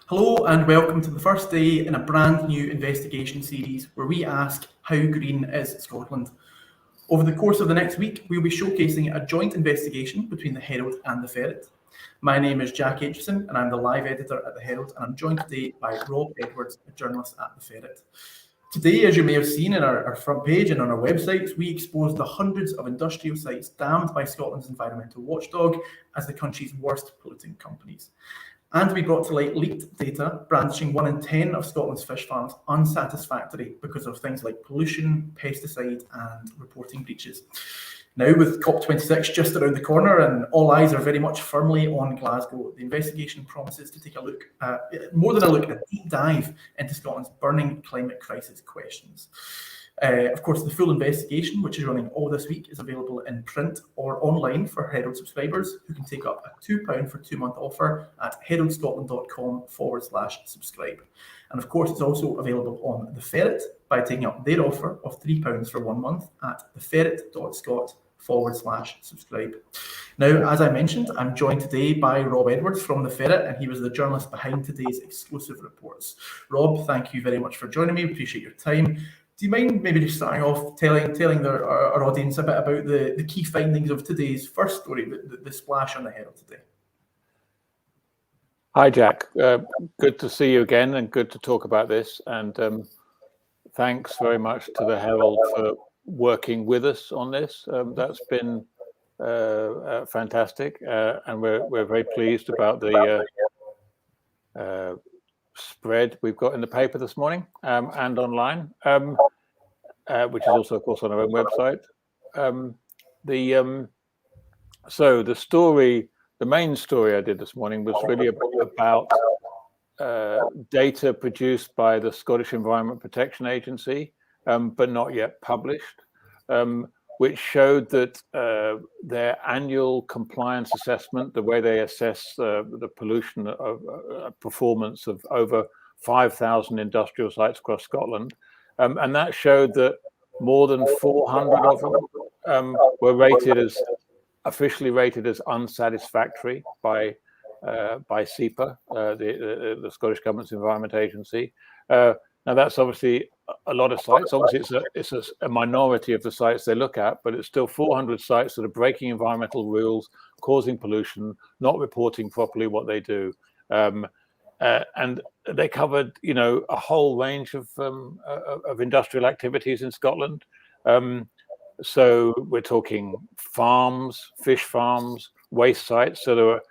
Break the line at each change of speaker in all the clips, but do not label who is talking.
Hello and welcome to the first day in a brand new investigation series where we ask how green is Scotland. Over the course of the next week, we'll be showcasing a joint investigation between the Herald and the Ferret. My name is Jack Aitchison and I'm the live editor at the Herald, and I'm joined today by Rob Edwards, a journalist at the Ferret. Today, as you may have seen in our front page and on our websites, we exposed the hundreds of industrial sites damned by Scotland's environmental watchdog as the country's worst polluting companies. And we brought to light leaked data brandishing 1 in 10 of Scotland's fish farms unsatisfactory because of things like pollution, pesticide and reporting breaches. Now, with COP26 just around the corner and all eyes are very much firmly on Glasgow, the investigation promises to take a look, more than a look, a deep dive into Scotland's burning climate crisis questions. Of course, the full investigation, which is running all this week, is available in print or online for Herald subscribers who can take up a £2 for 2-month offer at heraldscotland.com/subscribe. And of course, it's also available on The Ferret by taking up their offer of £3 for 1 month at theferret.scot/subscribe. Now, as I mentioned, I'm joined today by Rob Edwards from The Ferret, and he was the journalist behind today's exclusive reports. Rob, thank you very much for joining me. Appreciate your time. Do you mind maybe just starting off telling our audience a bit about the key findings of today's first story, the splash on the Herald today?
Hi, Jack. Good to see you again and good to talk about this. And thanks very much to the Herald for working with us on this. That's been fantastic. And we're very pleased about the spread we've got in the paper this morning and online, which is also, of course, on our own website. So the main story I did this morning was really about data produced by the Scottish Environment Protection Agency, but not yet published, which showed that their annual compliance assessment, the way they assess the pollution performance of over 5,000 industrial sites across Scotland, and that showed that more than 400 of them were officially rated as unsatisfactory by SEPA, the Scottish Government's Environment Agency. Now, that's obviously a lot of sites. Obviously, it's a minority of the sites they look at, but it's still 400 sites that are breaking environmental rules, causing pollution, not reporting properly what they do. And they covered, a whole range of industrial activities in Scotland. So we're talking farms, fish farms, waste sites. So there were,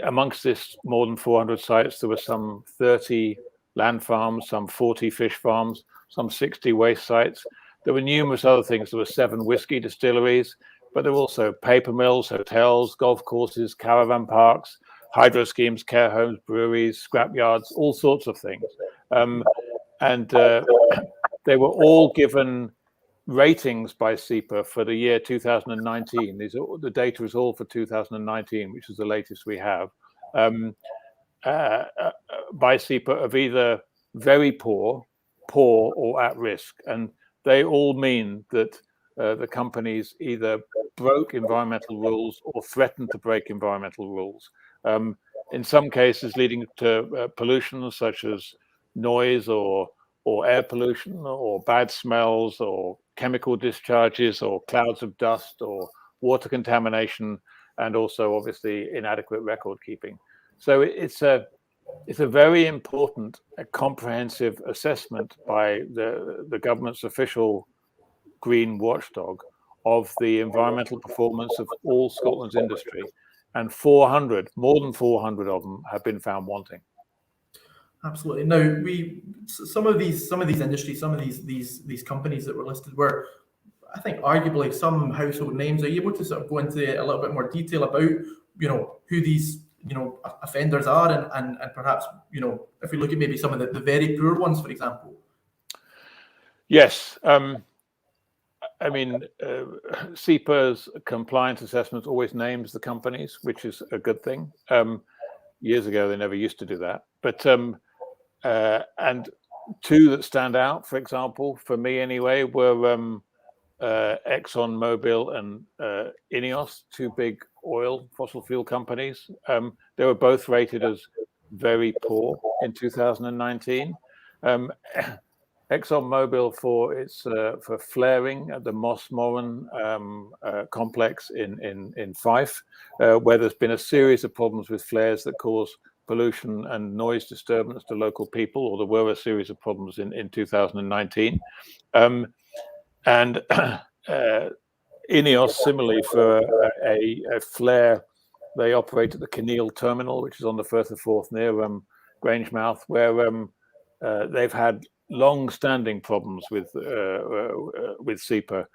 amongst this more than 400 sites, there were some 30 land farms, some 40 fish farms, some 60 waste sites. There were numerous other things. There were 7 whiskey distilleries, but there were also paper mills, hotels, golf courses, caravan parks, hydro schemes, care homes, breweries, scrapyards, all sorts of things. And they were all given ratings by SEPA for the year 2019. The data is all for 2019, which is the latest we have. By SEPA of either very poor, or at risk. And they all mean that the companies either broke environmental rules or threatened to break environmental rules. In some cases leading to pollution such as noise or air pollution or bad smells or chemical discharges or clouds of dust or water contamination, and also obviously inadequate record keeping. So it's a very important, comprehensive assessment by the government's official green watchdog of the environmental performance of all Scotland's industry, and more than 400 of them have been found wanting.
Absolutely. Now, some of these industries, some of these companies that were listed were, I think, arguably some household names. Are you able to sort of go into a little bit more detail about, who these offenders are, and perhaps, if we look at maybe some of the very poor ones, for example?
Yes. I mean, SEPA's compliance assessment always names the companies, which is a good thing. Years ago, they never used to do that. But and 2 that stand out, for example, for me anyway, were Exxon Mobil and INEOS, 2 big fossil fuel companies. They were both rated as very poor in 2019. ExxonMobil for flaring at the Moss Moran complex in Fife, where there's been a series of problems with flares that cause pollution and noise disturbance to local people, or there were a series of problems in 2019. And INEOS, similarly, for a flare, they operate at the Kinneil terminal, which is on the Firth of Forth near Grangemouth, where they've had long-standing problems with SEPA.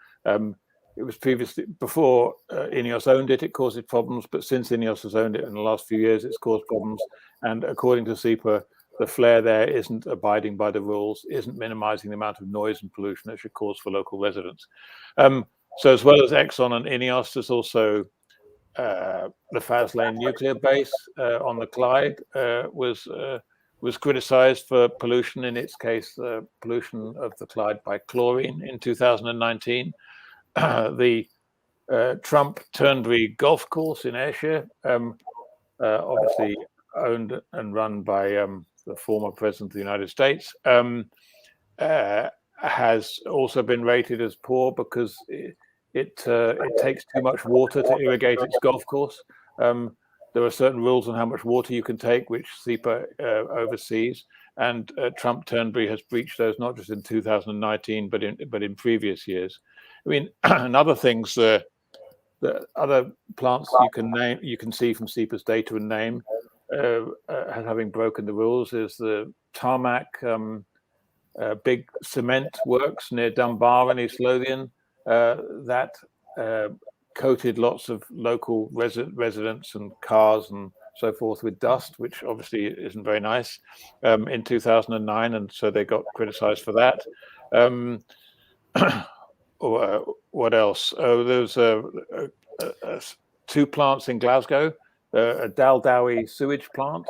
It was previously, before INEOS owned it, it caused it problems, but since INEOS has owned it in the last few years, it's caused problems. And according to SEPA, the flare there isn't abiding by the rules, isn't minimizing the amount of noise and pollution it should cause for local residents. So as well as Exxon and INEOS, there's also the Faslane nuclear base on the Clyde was criticized for pollution, in its case, pollution of the Clyde by chlorine in 2019. The Trump Turnberry golf course in Ayrshire, obviously owned and run by the former president of the United States, has also been rated as poor because it takes too much water to irrigate its golf course. There are certain rules on how much water you can take, which SEPA oversees, and Trump Turnberry has breached those not just in 2019, but in previous years. I mean, and other things, the other plants you can name, you can see from SEPA's data and name, having broken the rules, is the Tarmac big cement works near Dunbar in East Lothian that coated lots of local residents and cars and so forth with dust, which obviously isn't very nice, in 2009, and so they got criticized for that. What else? Oh, there's two plants in Glasgow, a Daldowie sewage plant,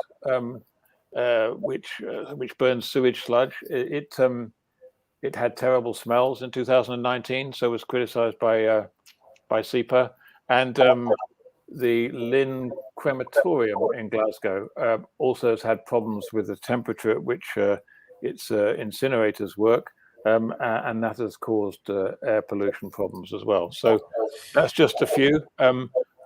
which burns sewage sludge. It had terrible smells in 2019, so was criticized by SEPA, and the Lynn crematorium in Glasgow also has had problems with the temperature at which its incinerators work, and that has caused air pollution problems as well. So that's just a few.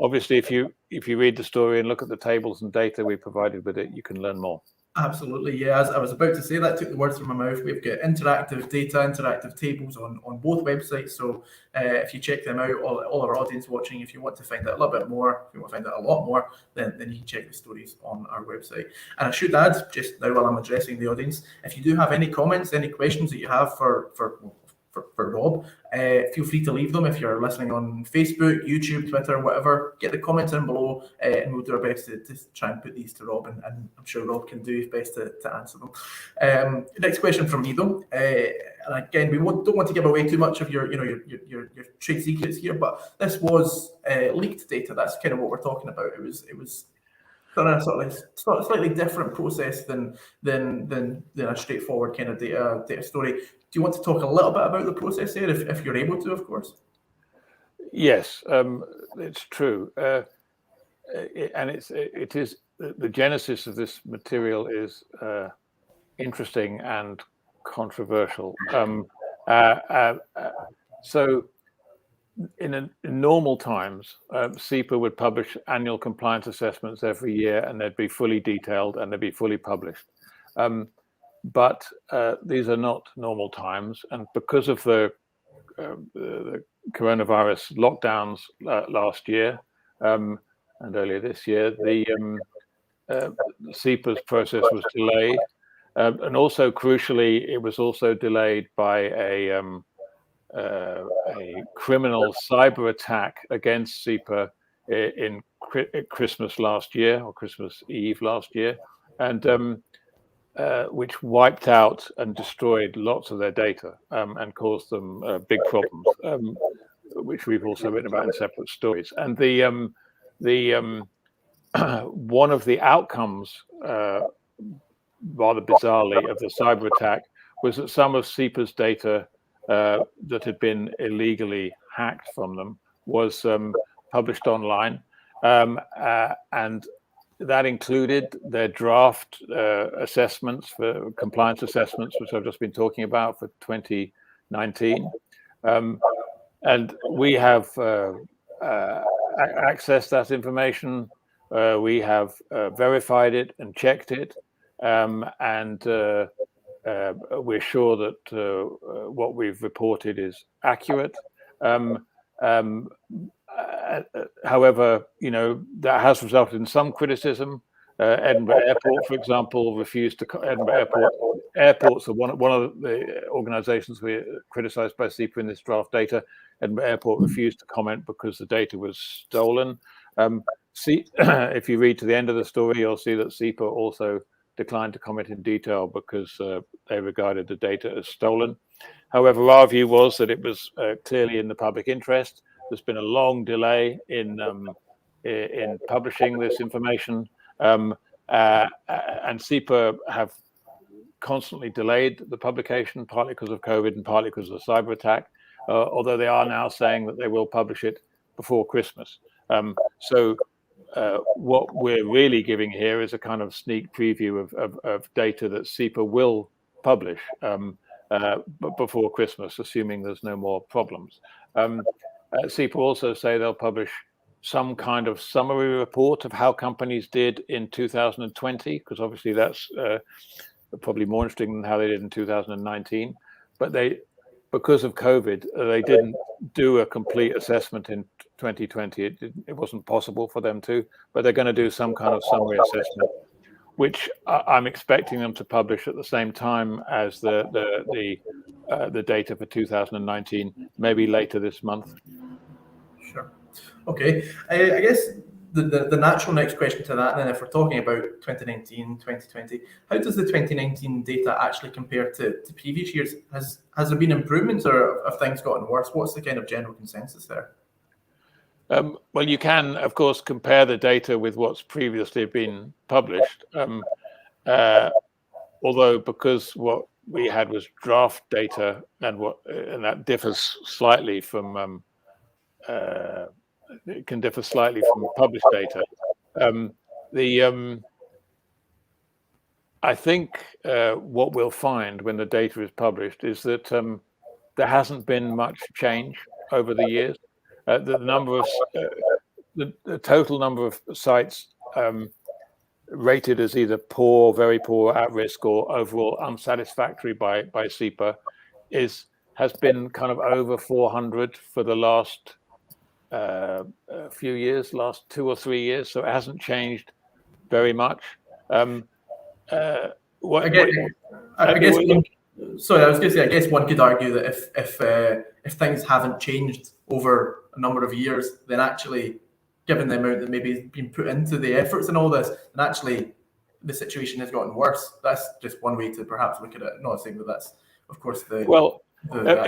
Obviously, if you read the story and look at the tables and data we provided with it, you can learn more.
Absolutely, yeah. As I was about to say, that took the words from my mouth. We've got interactive data, interactive tables on both websites. So if you check them out, all our audience watching, if you want to find out a little bit more, if you want to find out a lot more, then you can check the stories on our website. And I should add, just now while I'm addressing the audience, if you do have any comments, any questions that you have for Rob, feel free to leave them. If you're listening on Facebook, YouTube, Twitter, whatever, get the comments in below, and we'll do our best to try and put these to Rob, and I'm sure Rob can do his best to answer them. Next question from me though, and again, we don't want to give away too much of your trade secrets here, but this was leaked data. That's kind of what we're talking about. It was done in a sort of slightly different process than a straightforward kind of data story. Do you want to talk a little bit about the process there, if you're able to, of course?
Yes, it's true, and it is the genesis of this material is interesting and controversial. So, in normal times, SEPA would publish annual compliance assessments every year, and they'd be fully detailed and they'd be fully published. But these are not normal times, and because of the coronavirus lockdowns last year and earlier this year, the SEPA's process was delayed, and also crucially, it was also delayed by a criminal cyber attack against SEPA in Christmas last year, or Christmas Eve last year, and which wiped out and destroyed lots of their data and caused them big problems, which we've also written about in separate stories. And the one of the outcomes, rather bizarrely, of the cyber attack was that some of SEPA's data that had been illegally hacked from them was published online, and that included their draft assessments for compliance assessments, which I've just been talking about for 2019. And we have accessed that information. We have verified it and checked it. And we're sure that what we've reported is accurate. However, that has resulted in some criticism. Edinburgh Airport, for example, refused to. Edinburgh Airports are one of the organisations we criticised by SEPA in this draft data. Edinburgh Airport refused to comment because the data was stolen. If you read to the end of the story, you'll see that SEPA also declined to comment in detail because they regarded the data as stolen. However, our view was that it was clearly in the public interest. There's been a long delay in publishing this information, and SEPA have constantly delayed the publication, partly because of COVID and partly because of the cyber attack, although they are now saying that they will publish it before Christmas. So what we're really giving here is a kind of sneak preview of data that SEPA will publish before Christmas, assuming there's no more problems. SEPA also say they'll publish some kind of summary report of how companies did in 2020, because obviously that's probably more interesting than how they did in 2019. But because of COVID, they didn't do a complete assessment in 2020. It wasn't possible for them to, but they're going to do some kind of summary assessment, which I'm expecting them to publish at the same time as the data for 2019, maybe later this month.
Sure. Okay. I guess the natural next question to that, then, if we're talking about 2019, 2020, how does the 2019 data actually compare to previous years? Has there been improvements, or have things gotten worse? What's the kind of general consensus there?
Well, you can, of course, compare the data with what's previously been published. Although, because what we had was draft data, and that differs slightly from it can differ slightly from published data. I think what we'll find when the data is published is that there hasn't been much change over the years. The total number of sites rated as either poor, very poor, at risk, or overall unsatisfactory by SEPA has been kind of over 400 for the last few years, last 2 or 3 years. So it hasn't changed very much. I guess
one could argue that if things haven't changed over a number of years, then actually, given the amount that maybe has been put into the efforts and all this, then actually the situation has gotten worse. That's just one way to perhaps look at it. Not saying that that's, of course, I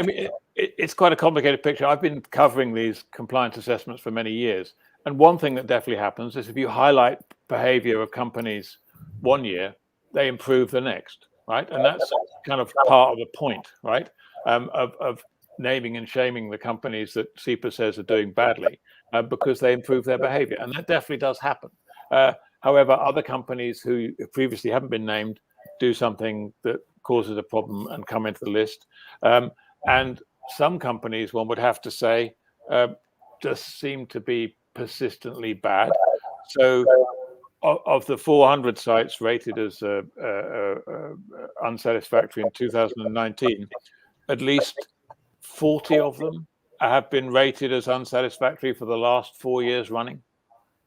mean,
it's quite a complicated picture. I've been covering these compliance assessments for many years. And one thing that definitely happens is if you highlight behavior of companies one year, they improve the next, right? And that's kind of part of the point, right? Of naming and shaming the companies that SEPA says are doing badly because they improve their behavior. And that definitely does happen. However, other companies who previously haven't been named do something that causes a problem and come into the list. And some companies, one would have to say, just seem to be persistently bad. So of the 400 sites rated as unsatisfactory in 2019, at least 40 of them have been rated as unsatisfactory for the last 4 years running.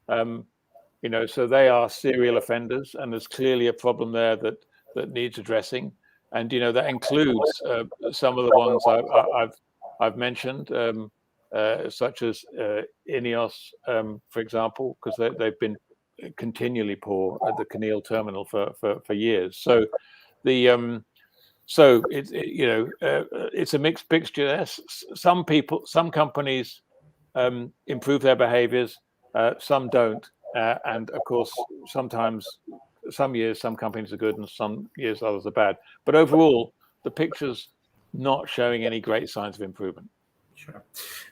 So they are serial offenders, and there's clearly a problem there that needs addressing. And that includes some of the ones I've mentioned, such as INEOS, for example, because they've been continually poor at the Kinneil terminal for years. So it's a mixed picture there. Some companies improve their behaviors, some don't, and of course sometimes. Some years, some companies are good, and some years, others are bad. But overall, the picture's not showing any great signs of improvement.
Sure.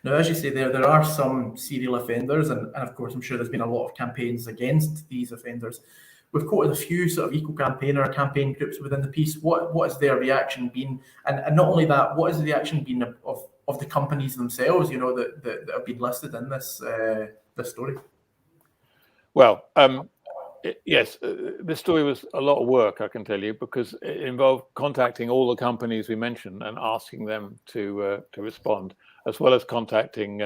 Now, as you say, there are some serial offenders, and of course, I'm sure there's been a lot of campaigns against these offenders. We've quoted a few sort of eco-campaigner campaign groups within the piece. What has their reaction been? And not only that, what has the reaction been of the companies themselves, you know, that have been listed in this story?
Well, yes, this story was a lot of work, I can tell you, because it involved contacting all the companies we mentioned and asking them to respond, as well as contacting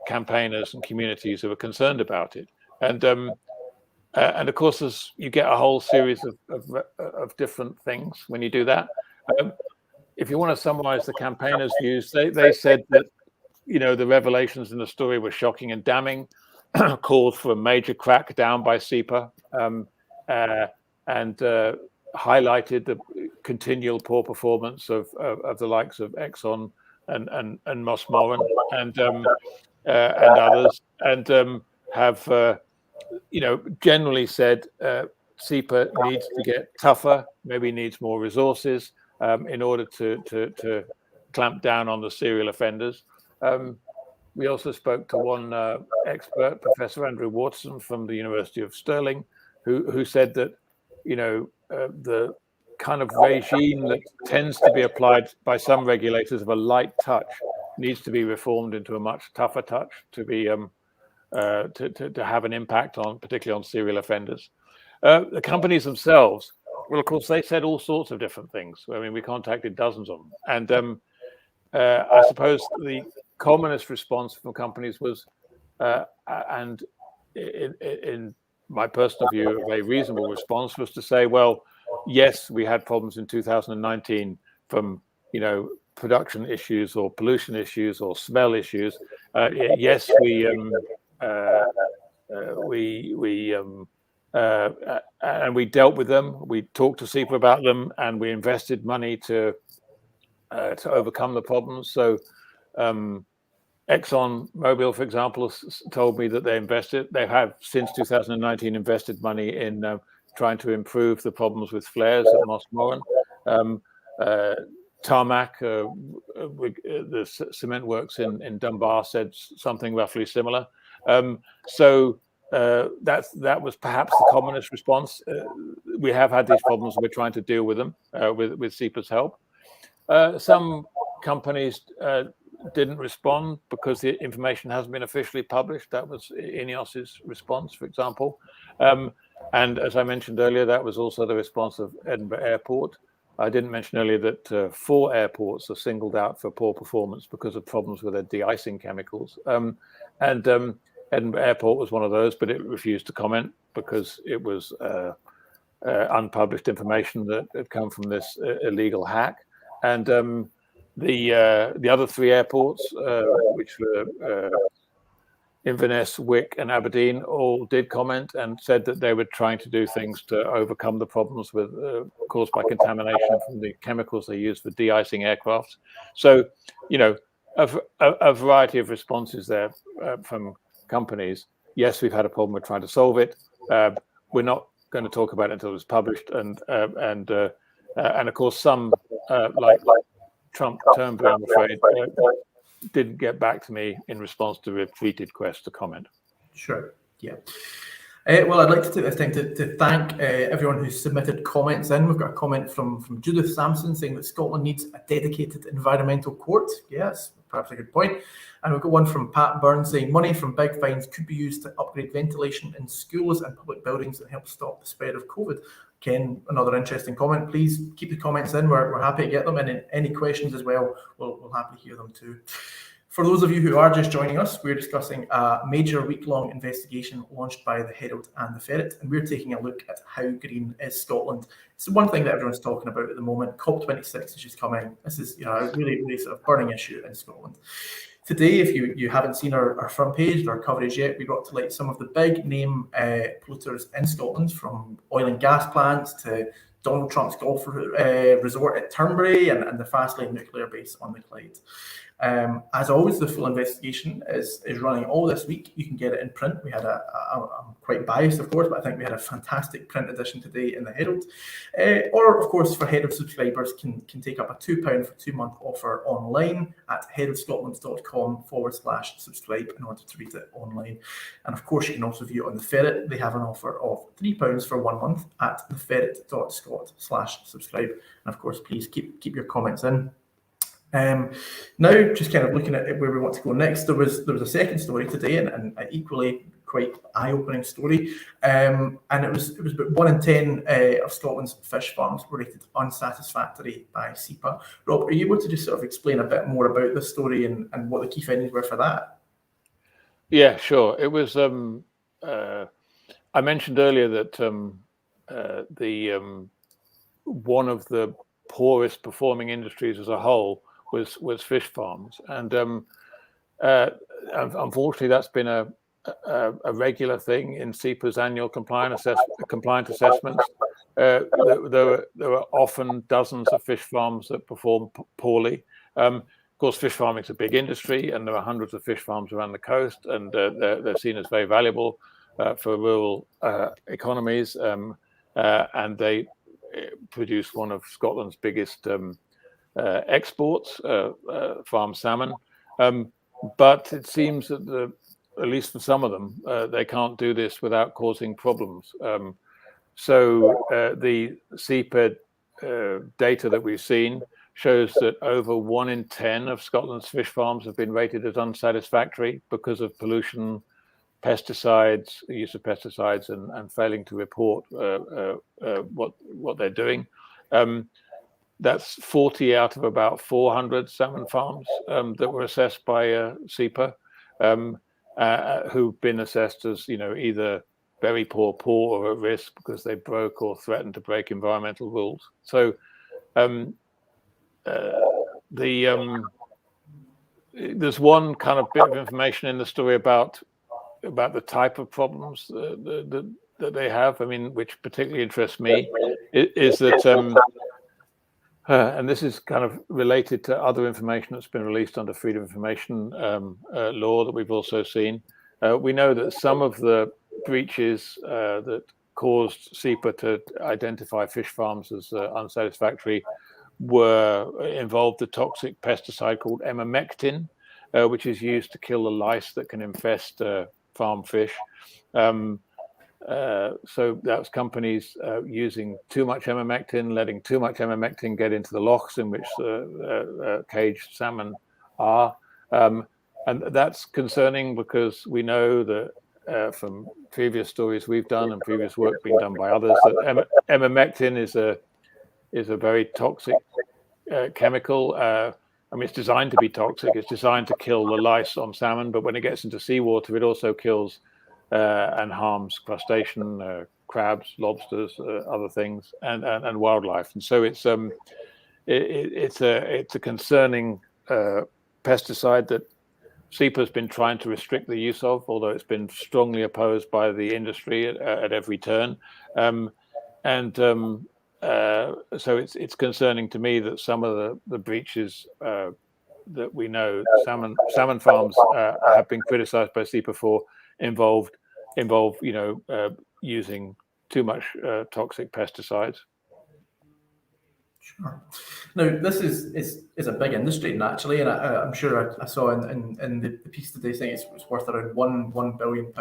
campaigners and communities who are concerned about it. And of course, you get a whole series of different things when you do that. If you want to summarize the campaigners' views, they said that, you know, the revelations in the story were shocking and damning, called for a major crackdown by SEPA, and highlighted the continual poor performance of the likes of Aitchison and Moss Moran and others, and have you know, generally said SEPA needs to get tougher, maybe needs more resources in order to clamp down on the serial offenders. We also spoke to one expert, Professor Andrew Watson from the University of Stirling, who said that, you know, the kind of regime that tends to be applied by some regulators of a light touch needs to be reformed into a much tougher touch to be to have an impact on, particularly on serial offenders. The companies themselves, well, of course, they said all sorts of different things. I mean, we contacted dozens of them, and I suppose the commonest response from companies was, and in my personal view, a very reasonable response was to say, well, yes, we had problems in 2019 from, you know, production issues or pollution issues or smell issues. Yes, and we dealt with them. We talked to SEPA about them, and we invested money to overcome the problems. So Exxon Mobil, for example, told me that they have since 2019 invested money in trying to improve the problems with flares at Moss Moran. Tarmac, the cement works in Dunbar, said something roughly similar. So that was perhaps the commonest response. We have had these problems. We're trying to deal with them with SEPA's help. Some companies didn't respond because the information hasn't been officially published. That was INEOS's response, for example. And as I mentioned earlier, that was also the response of Edinburgh Airport. I didn't mention earlier that 4 airports are singled out for poor performance because of problems with their de-icing chemicals. And Edinburgh Airport was one of those, but it refused to comment because it was unpublished information that had come from this illegal hack. And the other 3 airports, which were Inverness, Wick, and Aberdeen, all did comment and said that they were trying to do things to overcome the problems with caused by contamination from the chemicals they use for de-icing aircraft. So, you know, a variety of responses there from companies. Yes, we've had a problem. We're trying to solve it. We're not going to talk about it until it's published. And of course, some like Trump Turnbull, I'm afraid, didn't get back to me in response to repeated requests to comment.
Sure. Yeah. Well, I'd like to take this time to thank everyone who submitted comments in. We've got a comment from Judith Sampson saying that Scotland needs a dedicated environmental court. Yes, perhaps a good point. And we've got one from Pat Burns saying money from big fines could be used to upgrade ventilation in schools and public buildings and help stop the spread of COVID. Ken, another interesting comment. Please keep the comments in. We're happy to get them, and any questions as well, we'll happily hear them too. For those of you who are just joining us, we're discussing a major week-long investigation launched by the Herald and The Ferret, and we're taking a look at how green is Scotland. It's one thing that everyone's talking about at the moment. COP26 is just coming. This is, you know, a really, really sort of burning issue in Scotland. Today, if you haven't seen our front page, our coverage yet, we brought to light some of the big name polluters in Scotland, from oil and gas plants to Donald Trump's golf resort at Turnberry and the Fastlane nuclear base on the Clyde. As always, the full investigation is running all this week. You can get it in print. We had I'm quite biased, of course, but I think we had a fantastic print edition today in the Herald. Or, of course, for Herald subscribers, can take up a £2 for 2-month offer online at heraldscotland.com/subscribe in order to read it online. And of course, you can also view it on The Ferret. They have an offer of £3 for 1 month at theferret.scot/subscribe. And of course, please keep your comments in. Now, just kind of looking at where we want to go next, there was a second story today, and an equally quite eye-opening story, and it was about 1 in 10 of Scotland's fish farms were rated unsatisfactory by SEPA. Rob, are you able to just sort of explain a bit more about this story and what the key findings were for that?
Yeah, sure. It was. I mentioned earlier that one of the poorest performing industries as a whole was fish farms, and unfortunately, that's been a regular thing in SEPA's annual compliance assessments. There are often dozens of fish farms that perform poorly. Of course, fish farming is a big industry, and there are hundreds of fish farms around the coast, and they're seen as very valuable for rural economies, and they produce one of Scotland's biggest exports, farm salmon. But it seems that at least for some of them, they can't do this without causing problems. So the CPED data that we've seen shows that over 1 in 10 of Scotland's fish farms have been rated as unsatisfactory because of pollution, pesticides, use of pesticides, and failing to report what they're doing. That's 40 out of about 400 salmon farms that were assessed by SEPA, who've been assessed as, either very poor or at risk because they broke or threatened to break environmental rules. So there's one kind of bit of information in the story about the type of problems that they have. I mean, which particularly interests me is that, and this is kind of related to other information that's been released under Freedom of Information law that we've also seen. We know that some of the breaches that caused SEPA to identify fish farms as unsatisfactory involved the toxic pesticide called emamectin, which is used to kill the lice that can infest farm fish. So that's companies using too much emamectin, letting too much emamectin get into the lochs in which caged salmon are. And that's concerning because we know that from previous stories we've done and previous work being done by others, that emamectin is a very toxic chemical. I mean, it's designed to be toxic. It's designed to kill the lice on salmon, but when it gets into seawater, it also kills and harms crustacean, crabs, lobsters, other things, and wildlife. And so it's a concerning pesticide that SEPA has been trying to restrict the use of, although it's been strongly opposed by the industry at every turn. So it's concerning to me that some of the breaches that we know salmon farms have been criticised by SEPA for involve using too much toxic pesticides.
Sure. Now, this is a big industry naturally, and I'm sure I saw in the piece today saying it's worth around £1 billion.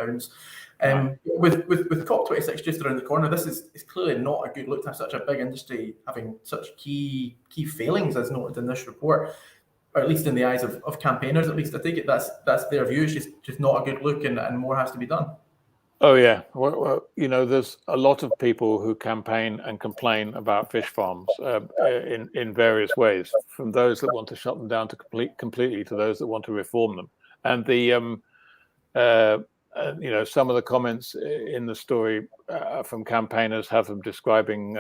With COP26 just around the corner, this is clearly not a good look to have such a big industry having such key failings as noted in this report, or at least in the eyes of campaigners. At least I take it that's their view. It's just not a good look, and more has to be done.
Oh yeah, well, there's a lot of people who campaign and complain about fish farms in various ways, from those that want to shut them down completely to those that want to reform them. And some of the comments in the story from campaigners have them describing,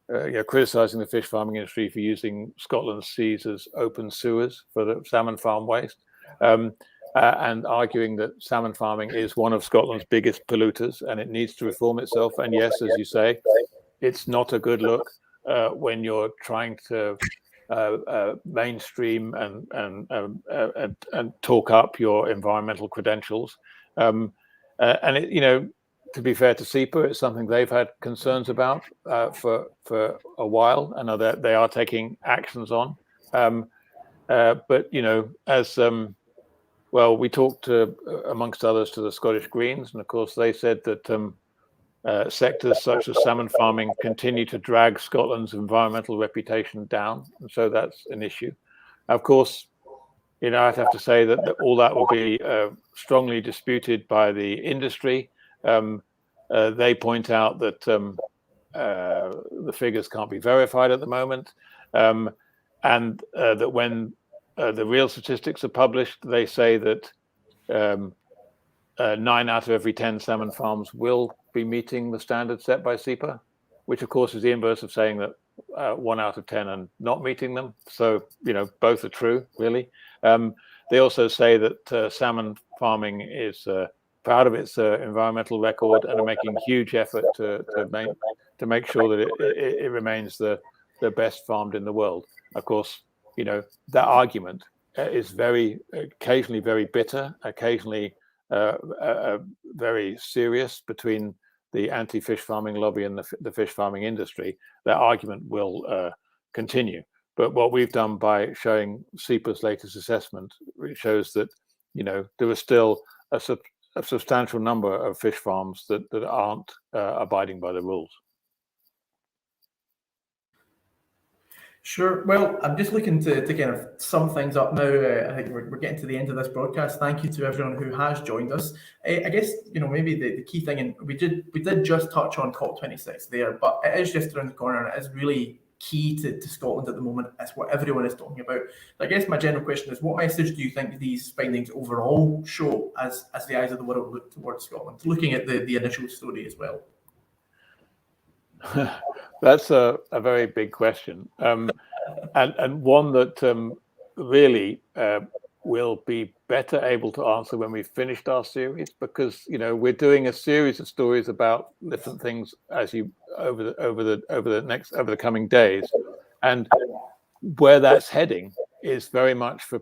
criticising the fish farming industry for using Scotland's seas as open sewers for the salmon farm waste. And arguing that salmon farming is one of Scotland's biggest polluters and it needs to reform itself. And yes, as you say, it's not a good look when you're trying to mainstream and talk up your environmental credentials. And it, to be fair to SEPA, it's something they've had concerns about for a while, and that they are taking actions on. But as well, we talked amongst others to the Scottish Greens, and of course they said that sectors such as salmon farming continue to drag Scotland's environmental reputation down, and so that's an issue. Of course, I'd have to say that all that will be strongly disputed by the industry. They point out that the figures can't be verified at the moment, and that when the real statistics are published, they say that 9 out of every 10 salmon farms will be meeting the standard set by SEPA, which of course is the inverse of saying that 1 out of 10 are not meeting them. So, both are true, really. They also say that salmon farming is proud of its environmental record and are making huge effort to make sure that it remains the best farmed in the world. Of course, that argument is occasionally very bitter, occasionally very serious between the anti-fish farming lobby and the fish farming industry. That argument will continue. But what we've done by showing SEPA's latest assessment, it shows that there are still a substantial number of fish farms that aren't abiding by the rules.
Sure. Well, I'm just looking to kind of sum things up now. I think we're getting to the end of this broadcast. Thank you to everyone who has joined us. I guess maybe the key thing, and we did just touch on COP26 there, but it is just around the corner, and it is really key to Scotland at the moment. It's what everyone is talking about. I guess my general question is, what message do you think these findings overall show as the eyes of the world look towards Scotland, looking at the initial story as well?
That's a very big question, and one that really we'll be better able to answer when we've finished our series, because we're doing a series of stories about different things over the coming days, and where that's heading is very much for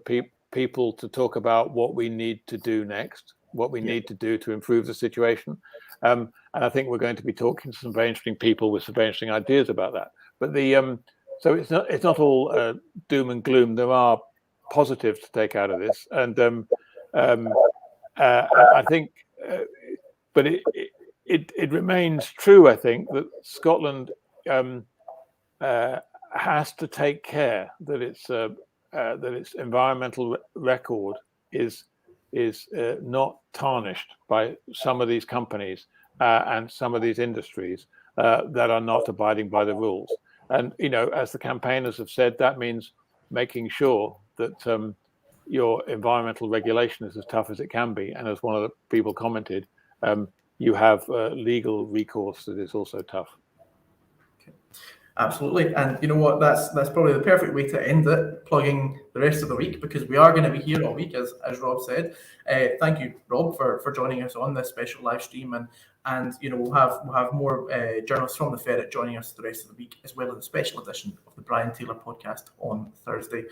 people to talk about what we need to do next, what we need to do to improve the situation. And I think we're going to be talking to some very interesting people with some very interesting ideas about that. But so it's not all doom and gloom. There are positives to take out of this, and I think, but it remains true. I think that Scotland has to take care that its environmental record is not tarnished by some of these companies and some of these industries that are not abiding by the rules. And as the campaigners have said, that means making sure that your environmental regulation is as tough as it can be, and as one of the people commented, you have legal recourse that is also tough.
Absolutely. And you know what, that's probably the perfect way to end it, plugging the rest of the week, because we are going to be here all week, as Rob said. Thank you, Rob, for joining us on this special live stream, and we'll have more journalists from the Ferret joining us the rest of the week, as well as a special edition of the Brian Taylor podcast on Thursday.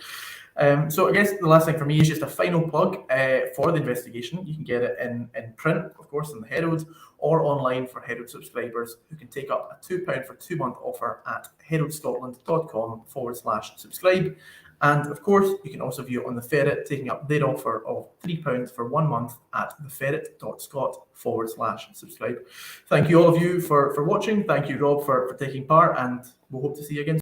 So I guess the last thing for me is just a final plug for the investigation. You can get it in print, of course, in the Herald, or online for Herald subscribers, who can take up a £2 for 2-month offer at heraldscotland.com/subscribe. And of course, you can also view it on the Ferret, taking up their offer of £3 for 1 month at theferret.scot/subscribe. Thank you all of you for watching. Thank you, Rob, for taking part, and we'll hope to see you again.